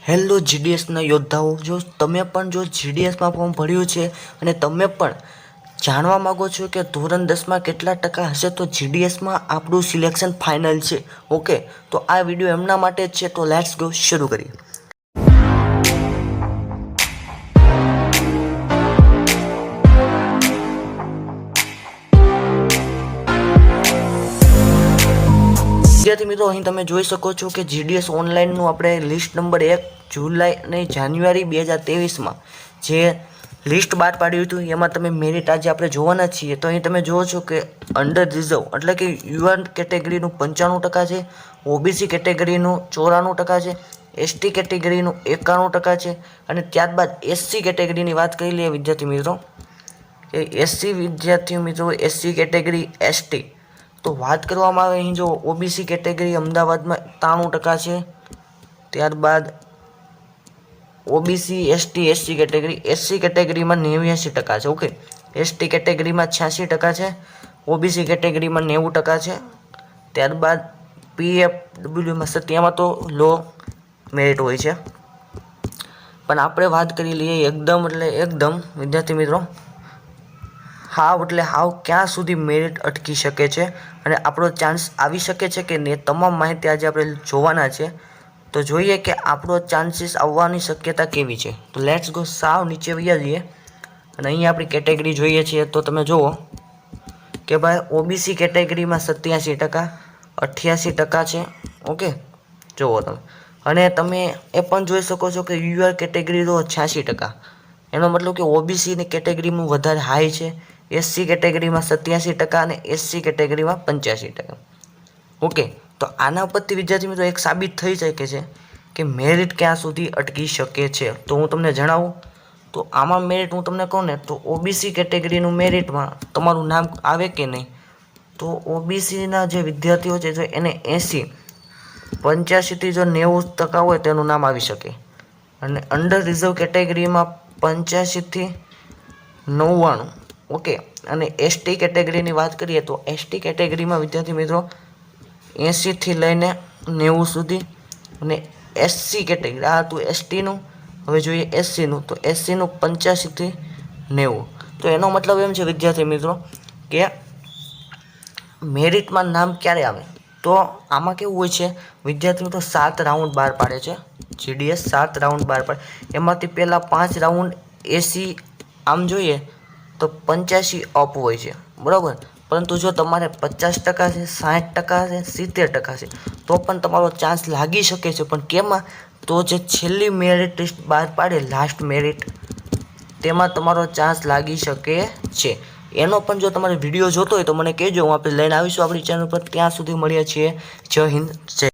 Hello જીડીએસના યોદ્ધાઓ, જો તમે પણ જીડીએસમાં ફોર્મ ભર્યું છે અને તમે પણ જાણવા માગો છો કે ધોરણ 10માં કેટલા ટકા હશે તો જીડીએસમાં આપણું સિલેક્શન ફાઇનલ છે. ઓકે, તો આ વિડીયો એમના માટે જ છે. તો લેટ્સ ગો, શરૂ કરીએ. વિદ્યાર્થી મિત્રો, અહીં તમે જોઈ શકો છો કે જીડીએસ ઓનલાઈનનું આપણે લિસ્ટ નંબર 1 જુલાઈ અને જાન્યુઆરી 2023માં જે લિસ્ટ બહાર પાડ્યું હતું એમાં તમે મેરિટ આજે આપણે જોવાના છીએ. તો અહીં તમે જુઓ છો કે અંડર રિઝર્વ એટલે કે યુવાન કેટેગરીનું 95% છે, ઓબીસી કેટેગરીનું 94% છે, એસટી કેટેગરીનું 91% છે અને ત્યારબાદ એસસી કેટેગરીની વાત કરી લઈએ વિદ્યાર્થી મિત્રો. એસસી કેટેગરી એસટી તો વાત કરવામાં આવે અહીં જો ઓબીસી કેટેગરી અમદાવાદમાં 93% છે, ત્યારબાદ ઓબીસી એસસી કેટેગરી એસસી કેટેગરીમાં 89% છે. ઓકે, એસટી કેટેગરીમાં 86% છે, ઓબીસી કેટેગરીમાં 90% છે, ત્યારબાદ પીએફડબ્લ્યુમાં તેમાં તો લો મેરિટ હોય છે. પણ આપણે વાત કરી લઈએ એકદમ વિદ્યાર્થી મિત્રો, હાવ એટલે હાવ ક્યાં સુધી મેરિટ અટકી શકે છે અને આપણો ચાન્સ આવી શકે છે કે નહીં, તમામ માહિતી આજે આપણે જોવાના છે. તો જોઈએ કે આપણો ચાન્સીસ આવવાની શક્યતા કેવી છે. તો લેટ્સ ગો, સાવ નીચે વયા જઈએ અને અહીંયા આપણી કેટેગરી જોઈએ છીએ. તો તમે જુઓ કે ભાઈ ઓબીસી કેટેગરીમાં 87%, 88% છે. ઓકે, જુઓ તમે, અને તમે એ પણ જોઈ શકો છો કે યુઆર કેટેગરી તો 86%. એનો મતલબ કે ઓબીસીની કેટેગરીમાં વધારે હાઈ છે, એસસી કેટેગરીમાં 87% અને એસસી કેટેગરીમાં 85%. ઓકે, તો આના પરથી વિદ્યાર્થી મિત્રો એક સાબિત થઈ શકે છે કે મેરિટ ક્યાં સુધી અટકી શકે છે. તો હું તમને જણાવું તો આમાં મેરિટ હું તમને કહું ને તો ઓબીસી કેટેગરીનું મેરિટમાં તમારું નામ આવે કે નહીં, તો ઓબીસીના જે વિદ્યાર્થીઓ છે જો એને 85થી જો 90% હોય તેનું નામ આવી શકે અને અંડર રિઝર્વ કેટેગરીમાં 85થી 99. ઓકે, અને એસટી કેટેગરીની વાત કરીએ તો એસટી કેટેગરીમાં વિદ્યાર્થી મિત્રો 80થી લઈને 90 સુધી અને એસસી કેટેગરી આ હતું એસટીનું. હવે જોઈએ એસસીનું, તો એસસીનું 85થી 90. તો એનો મતલબ એમ છે વિદ્યાર્થી મિત્રો કે મેરિટમાં નામ ક્યારે આવે, તો આમાં કેવું હોય છે વિદ્યાર્થી મિત્રો, 7 રાઉન્ડ બહાર પાડે છે જીડીએસ. 7 રાઉન્ડ બહાર પાડે, એમાંથી પહેલાં 5 રાઉન્ડ એસી આમ જોઈએ તો 85 અપ હોય છે, બરાબર. પરંતુ જો તમારે 50% છે, 60% છે, 70% છે તો પણ તમારો ચાન્સ લાગી શકે છે. પણ કેમાં, તો જે છેલ્લી મેરિટ લિસ્ટ બહાર પાડે લાસ્ટ મેરિટ તેમાં તમારો ચાન્સ લાગી શકે છે. એનો પણ જો તમારે વિડીયો જોતો હોય તો મને કહેજો, હું આપણે લઈને આવીશું આપણી ચેનલ પર. ત્યાં સુધી મળીએ છીએ. જય હિન્દ, જય